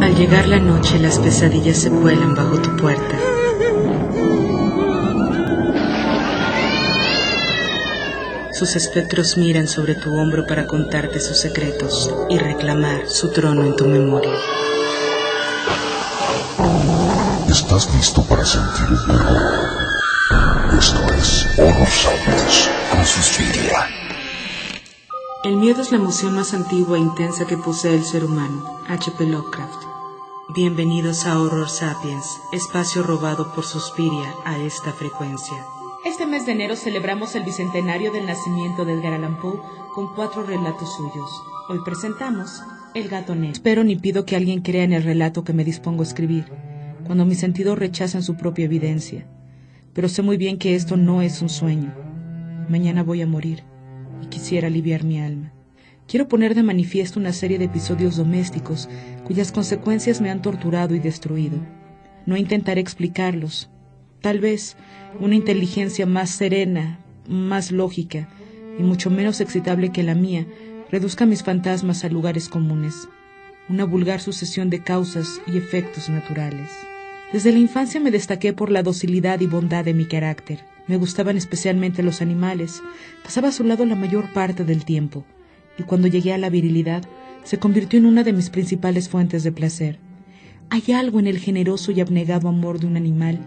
Al llegar la noche, las pesadillas se cuelan bajo tu puerta. Sus espectros miran sobre tu hombro para contarte sus secretos y reclamar su trono en tu memoria. ¿Estás listo para sentir el terror? Esto es Horror Sapiens con Suspiria. El miedo es la emoción más antigua e intensa que posee el ser humano. H.P. Lovecraft. Bienvenidos a Horror Sapiens, espacio robado por Suspiria a esta frecuencia. Este mes de enero celebramos el bicentenario del nacimiento de Edgar Allan Poe con 4 relatos suyos. Hoy presentamos El gato negro. Espero ni pido que alguien crea en el relato que me dispongo a escribir, cuando mis sentidos rechazan su propia evidencia. Pero sé muy bien que esto no es un sueño. Mañana voy a morir y quisiera aliviar mi alma. Quiero poner de manifiesto una serie de episodios domésticos cuyas consecuencias me han torturado y destruido. No intentaré explicarlos. Tal vez una inteligencia más serena, más lógica y mucho menos excitable que la mía reduzca mis fantasmas a lugares comunes. Una vulgar sucesión de causas y efectos naturales. Desde la infancia me destaqué por la docilidad y bondad de mi carácter. Me gustaban especialmente los animales. Pasaba a su lado la mayor parte del tiempo. Y cuando llegué a la virilidad, se convirtió en una de mis principales fuentes de placer. Hay algo en el generoso y abnegado amor de un animal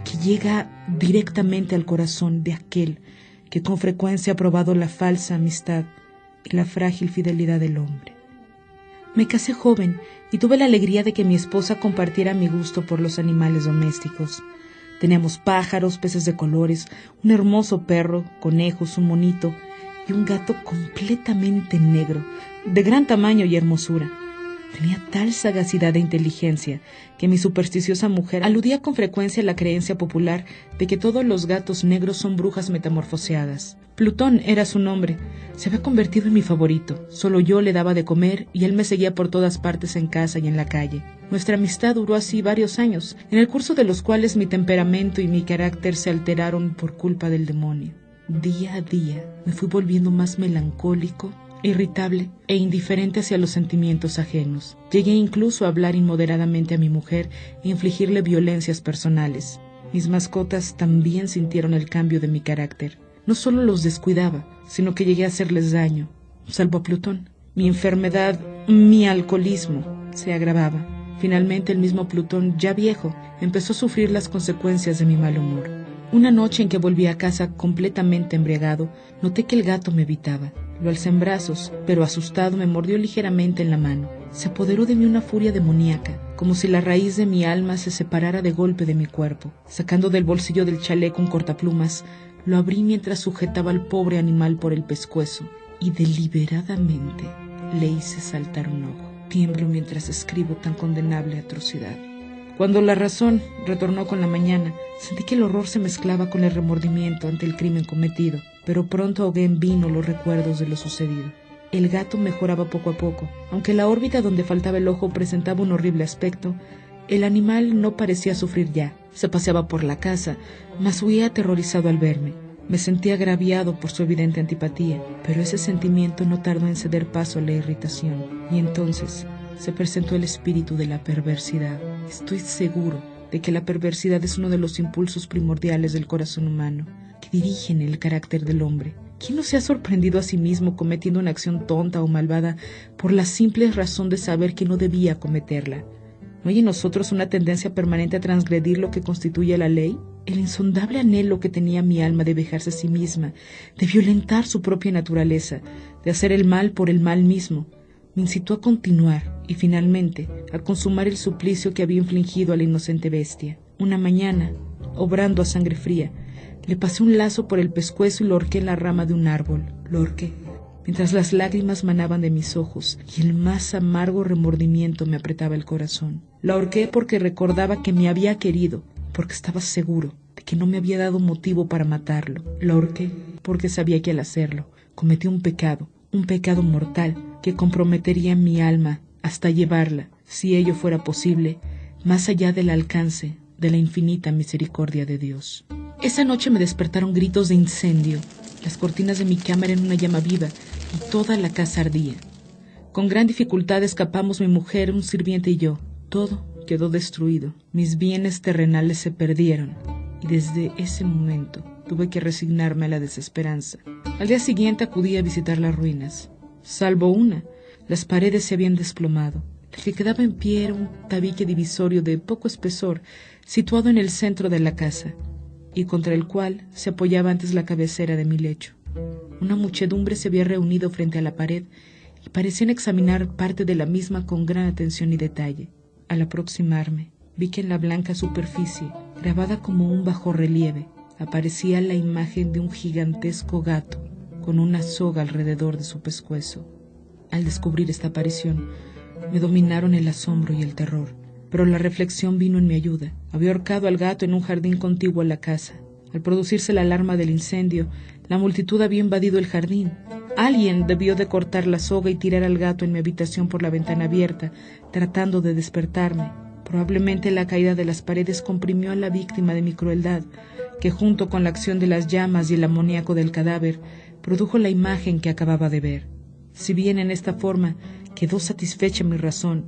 que llega directamente al corazón de aquel que con frecuencia ha probado la falsa amistad y la frágil fidelidad del hombre. Me casé joven y tuve la alegría de que mi esposa compartiera mi gusto por los animales domésticos. Teníamos pájaros, peces de colores, un hermoso perro, conejos, un monito y un gato completamente negro, de gran tamaño y hermosura. Tenía tal sagacidad e inteligencia que mi supersticiosa mujer aludía con frecuencia a la creencia popular de que todos los gatos negros son brujas metamorfoseadas. Plutón era su nombre. Se había convertido en mi favorito. Solo yo le daba de comer y él me seguía por todas partes en casa y en la calle. Nuestra amistad duró así varios años, en el curso de los cuales mi temperamento y mi carácter se alteraron por culpa del demonio. Día a día me fui volviendo más melancólico, irritable e indiferente hacia los sentimientos ajenos. Llegué incluso a hablar inmoderadamente a mi mujer e infligirle violencias personales. Mis mascotas también sintieron el cambio de mi carácter. No solo los descuidaba, sino que llegué a hacerles daño, salvo a Plutón. Mi enfermedad, mi alcoholismo, se agravaba. Finalmente el mismo Plutón, ya viejo, empezó a sufrir las consecuencias de mi mal humor. Una noche en que volví a casa completamente embriagado, noté que el gato me evitaba. Lo alcé en brazos, pero asustado me mordió ligeramente en la mano. Se apoderó de mí una furia demoníaca, como si la raíz de mi alma se separara de golpe de mi cuerpo. Sacando del bolsillo del chaleco un cortaplumas, lo abrí mientras sujetaba al pobre animal por el pescuezo y deliberadamente le hice saltar un ojo. Tiemblo mientras escribo tan condenable atrocidad. Cuando la razón retornó con la mañana, sentí que el horror se mezclaba con el remordimiento ante el crimen cometido, pero pronto ahogué en vino los recuerdos de lo sucedido. El gato mejoraba poco a poco. Aunque la órbita donde faltaba el ojo presentaba un horrible aspecto, el animal no parecía sufrir ya. Se paseaba por la casa, mas huía aterrorizado al verme. Me sentía agraviado por su evidente antipatía, pero ese sentimiento no tardó en ceder paso a la irritación. Y entonces se presentó el espíritu de la perversidad. Estoy seguro de que la perversidad es uno de los impulsos primordiales del corazón humano, que dirigen el carácter del hombre. ¿Quién no se ha sorprendido a sí mismo cometiendo una acción tonta o malvada por la simple razón de saber que no debía cometerla? ¿No hay en nosotros una tendencia permanente a transgredir lo que constituye la ley? El insondable anhelo que tenía mi alma de vejarse a sí misma, de violentar su propia naturaleza, de hacer el mal por el mal mismo, me incitó a continuar y finalmente a consumar el suplicio que había infligido a la inocente bestia. Una mañana, obrando a sangre fría, le pasé un lazo por el pescuezo y lo ahorqué en la rama de un árbol. Lo ahorqué, mientras las lágrimas manaban de mis ojos y el más amargo remordimiento me apretaba el corazón. Lo ahorqué porque recordaba que me había querido, porque estaba seguro de que no me había dado motivo para matarlo. Lo ahorqué porque sabía que al hacerlo cometí un pecado mortal que comprometería mi alma hasta llevarla, si ello fuera posible, más allá del alcance de la infinita misericordia de Dios. Esa noche me despertaron gritos de incendio. Las cortinas de mi cama eran una llama viva y toda la casa ardía. Con gran dificultad escapamos mi mujer, un sirviente y yo. Todo quedó destruido. Mis bienes terrenales se perdieron y desde ese momento tuve que resignarme a la desesperanza. Al día siguiente acudí a visitar las ruinas. Salvo una, las paredes se habían desplomado. El que quedaba en pie era un tabique divisorio de poco espesor, situado en el centro de la casa, y contra el cual se apoyaba antes la cabecera de mi lecho. Una muchedumbre se había reunido frente a la pared y parecían examinar parte de la misma con gran atención y detalle. Al aproximarme, vi que en la blanca superficie, grabada como un bajorrelieve, aparecía la imagen de un gigantesco gato con una soga alrededor de su pescuezo. Al descubrir esta aparición, me dominaron el asombro y el terror, pero la reflexión vino en mi ayuda. Había ahorcado al gato en un jardín contiguo a la casa. Al producirse la alarma del incendio, la multitud había invadido el jardín. Alguien debió de cortar la soga y tirar al gato en mi habitación por la ventana abierta, tratando de despertarme. Probablemente la caída de las paredes comprimió a la víctima de mi crueldad, que junto con la acción de las llamas y el amoníaco del cadáver, produjo la imagen que acababa de ver. Si bien en esta forma quedó satisfecha mi razón,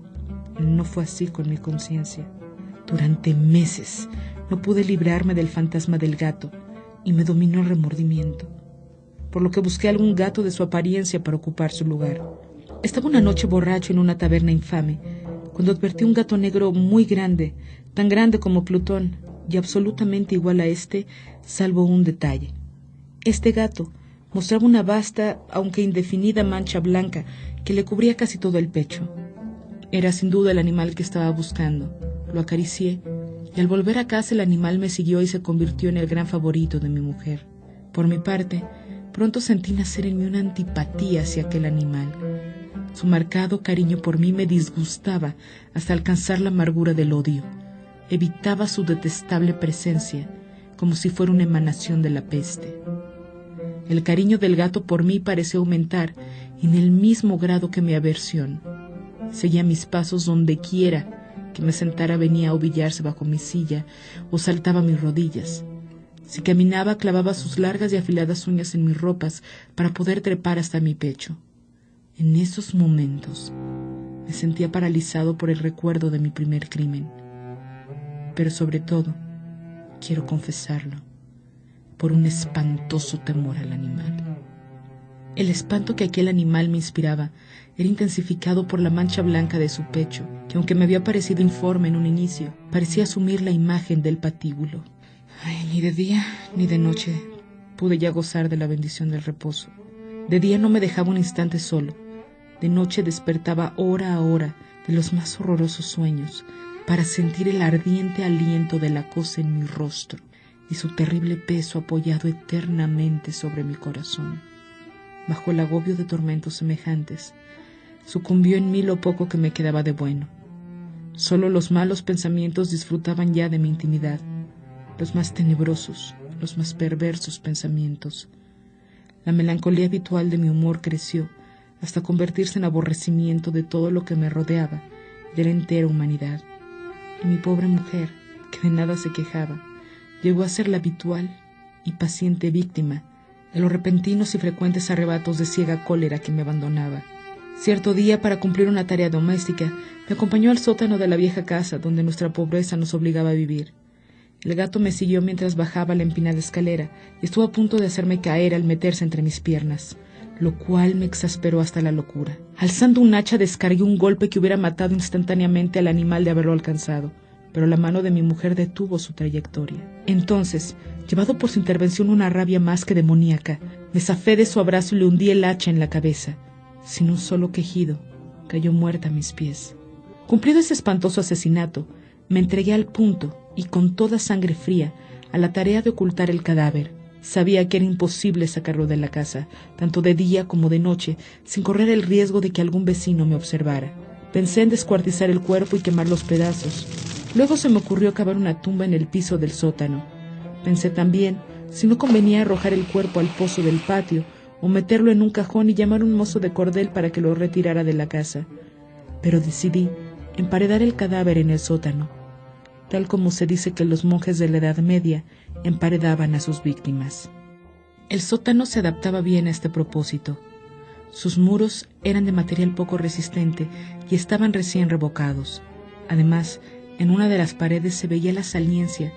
no fue así con mi conciencia. Durante meses no pude librarme del fantasma del gato y me dominó el remordimiento, por lo que busqué algún gato de su apariencia para ocupar su lugar. Estaba una noche borracho en una taberna infame, cuando advertí un gato negro muy grande, tan grande como Plutón, y absolutamente igual a este, salvo un detalle. Este gato mostraba una vasta, aunque indefinida mancha blanca que le cubría casi todo el pecho. Era sin duda el animal que estaba buscando. Lo acaricié, y al volver a casa el animal me siguió y se convirtió en el gran favorito de mi mujer. Por mi parte, pronto sentí nacer en mí una antipatía hacia aquel animal. Su marcado cariño por mí me disgustaba hasta alcanzar la amargura del odio. Evitaba su detestable presencia, como si fuera una emanación de la peste. El cariño del gato por mí pareció aumentar en el mismo grado que mi aversión. Seguía mis pasos donde quiera que me sentara, venía a ovillarse bajo mi silla o saltaba a mis rodillas. Si caminaba, clavaba sus largas y afiladas uñas en mis ropas para poder trepar hasta mi pecho. En esos momentos me sentía paralizado por el recuerdo de mi primer crimen. Pero sobre todo, quiero confesarlo, por un espantoso temor al animal. El espanto que aquel animal me inspiraba era intensificado por la mancha blanca de su pecho, que aunque me había parecido informe en un inicio, parecía asumir la imagen del patíbulo. Ni de día ni de noche pude ya gozar de la bendición del reposo. De día no me dejaba un instante solo. De noche despertaba hora a hora de los más horrorosos sueños para sentir el ardiente aliento de la cosa en mi rostro y su terrible peso apoyado eternamente sobre mi corazón. Bajo el agobio de tormentos semejantes, sucumbió en mí lo poco que me quedaba de bueno. Solo los malos pensamientos disfrutaban ya de mi intimidad, los más tenebrosos, los más perversos pensamientos. La melancolía habitual de mi humor creció hasta convertirse en aborrecimiento de todo lo que me rodeaba y de la entera humanidad. Y mi pobre mujer, que de nada se quejaba, llegó a ser la habitual y paciente víctima de los repentinos y frecuentes arrebatos de ciega cólera que me abandonaba. Cierto día, para cumplir una tarea doméstica, me acompañó al sótano de la vieja casa donde nuestra pobreza nos obligaba a vivir. El gato me siguió mientras bajaba la empinada escalera y estuvo a punto de hacerme caer al meterse entre mis piernas, lo cual me exasperó hasta la locura. Alzando un hacha descargué un golpe que hubiera matado instantáneamente al animal de haberlo alcanzado, pero la mano de mi mujer detuvo su trayectoria. Entonces, llevado por su intervención una rabia más que demoníaca, me zafé de su abrazo y le hundí el hacha en la cabeza. Sin un solo quejido, cayó muerta a mis pies. Cumplido ese espantoso asesinato, me entregué al punto y con toda sangre fría a la tarea de ocultar el cadáver. Sabía que era imposible sacarlo de la casa, tanto de día como de noche, sin correr el riesgo de que algún vecino me observara. Pensé en descuartizar el cuerpo y quemar los pedazos. Luego se me ocurrió cavar una tumba en el piso del sótano. Pensé también si no convenía arrojar el cuerpo al pozo del patio o meterlo en un cajón y llamar a un mozo de cordel para que lo retirara de la casa. Pero decidí emparedar el cadáver en el sótano, tal como se dice que los monjes de la Edad Media emparedaban a sus víctimas. El sótano se adaptaba bien a este propósito. Sus muros eran de material poco resistente y estaban recién revocados. Además, en una de las paredes se veía la saliencia.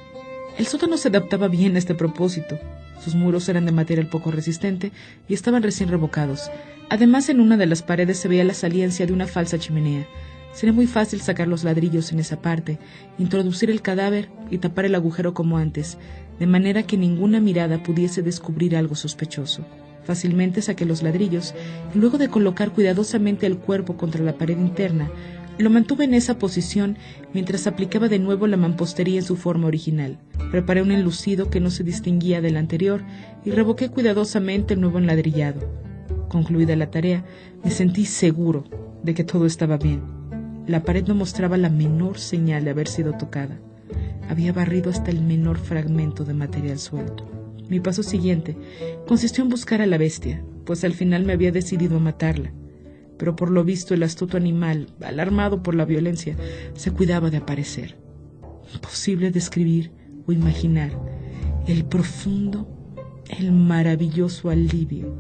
El sótano se adaptaba bien a este propósito. Sus muros eran de material poco resistente y estaban recién revocados. Además, en una de las paredes se veía la saliencia de una falsa chimenea. Sería muy fácil sacar los ladrillos en esa parte, introducir el cadáver y tapar el agujero como antes, de manera que ninguna mirada pudiese descubrir algo sospechoso. Fácilmente saqué los ladrillos y luego de colocar cuidadosamente el cuerpo contra la pared interna, lo mantuve en esa posición mientras aplicaba de nuevo la mampostería en su forma original. Preparé un enlucido que no se distinguía del anterior y revoqué cuidadosamente el nuevo enladrillado. Concluida la tarea, me sentí seguro de que todo estaba bien. La pared no mostraba la menor señal de haber sido tocada. Había barrido hasta el menor fragmento de material suelto. Mi paso siguiente consistió en buscar a la bestia, pues al final me había decidido a matarla. Pero por lo visto el astuto animal, alarmado por la violencia, se cuidaba de aparecer. Imposible describir o imaginar el profundo, el maravilloso alivio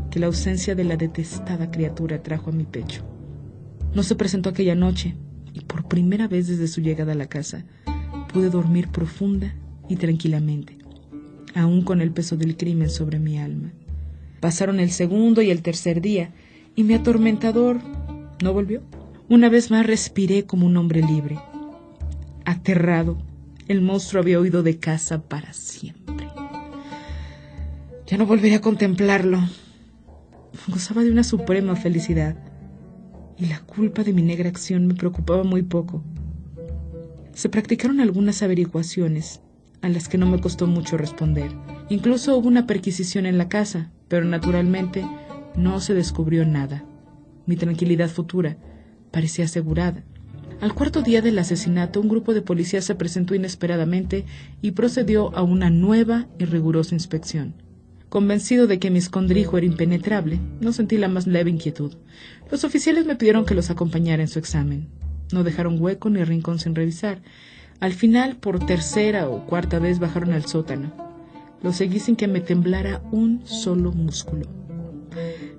que la ausencia de la detestada criatura trajo a mi pecho. No se presentó aquella noche, y por primera vez desde su llegada a la casa, pude dormir profunda y tranquilamente, aún con el peso del crimen sobre mi alma. Pasaron el segundo y el tercer día, y mi atormentador no volvió. Una vez más respiré como un hombre libre. Aterrado, el monstruo había huido de casa para siempre. Ya no volvería a contemplarlo. Gozaba de una suprema felicidad, y la culpa de mi negra acción me preocupaba muy poco. Se practicaron algunas averiguaciones, a las que no me costó mucho responder. Incluso hubo una perquisición en la casa, pero naturalmente no se descubrió nada. Mi tranquilidad futura parecía asegurada. Al cuarto día del asesinato, un grupo de policías se presentó inesperadamente y procedió a una nueva y rigurosa inspección. Convencido de que mi escondrijo era impenetrable, no sentí la más leve inquietud. Los oficiales me pidieron que los acompañara en su examen. No dejaron hueco ni rincón sin revisar. Al final, por tercera o cuarta vez, bajaron al sótano. Lo seguí sin que me temblara un solo músculo.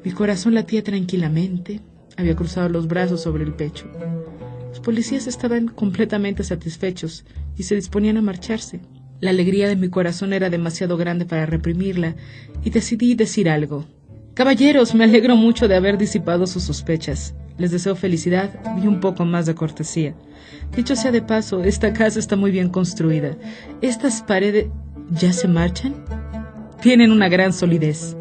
Mi corazón latía tranquilamente, había cruzado los brazos sobre el pecho. Los policías estaban completamente satisfechos y se disponían a marcharse. La alegría de mi corazón era demasiado grande para reprimirla y decidí decir algo. «Caballeros, me alegro mucho de haber disipado sus sospechas. Les deseo felicidad y un poco más de cortesía. Dicho sea de paso, esta casa está muy bien construida. Estas paredes ¿ya se marchan? Tienen una gran solidez».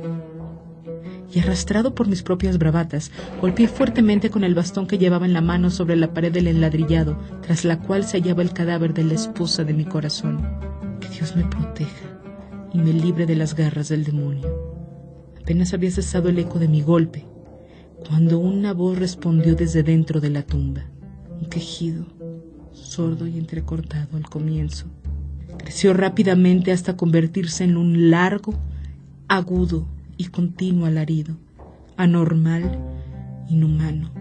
Y arrastrado por mis propias bravatas, golpeé fuertemente con el bastón que llevaba en la mano sobre la pared del enladrillado, tras la cual se hallaba el cadáver de la esposa de mi corazón. Que Dios me proteja y me libre de las garras del demonio. Apenas había cesado el eco de mi golpe, cuando una voz respondió desde dentro de la tumba. Un quejido, sordo y entrecortado al comienzo, creció rápidamente hasta convertirse en un largo, agudo y continuo alarido, anormal, inhumano,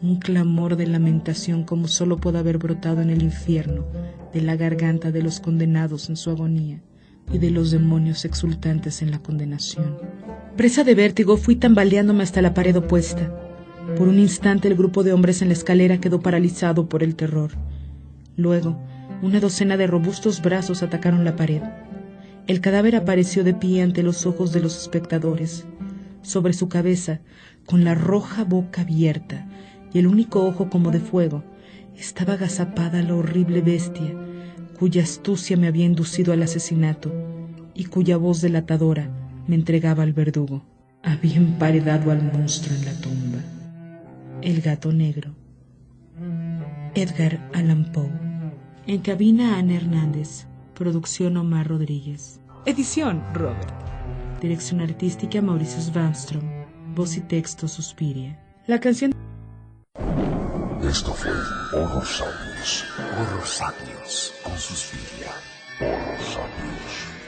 un clamor de lamentación como solo puede haber brotado en el infierno de la garganta de los condenados en su agonía y de los demonios exultantes en la condenación. Presa de vértigo, fui tambaleándome hasta la pared opuesta. Por un instante el grupo de hombres en la escalera quedó paralizado por el terror. Luego, una docena de robustos brazos atacaron la pared. El cadáver apareció de pie ante los ojos de los espectadores. Sobre su cabeza, con la roja boca abierta y el único ojo como de fuego, estaba agazapada la horrible bestia, cuya astucia me había inducido al asesinato y cuya voz delatadora me entregaba al verdugo. Había emparedado al monstruo en la tumba. El gato negro. Edgar Allan Poe. En cabina, Ana Hernández. Producción, Omar Rodríguez. Edición, Robert. Dirección artística, Mauricio Svanstrom. Voz y texto, Suspiria. La canción... Esto fue Horror Sapiens. Horror Sapiens con Suspiria. Horror Sapiens.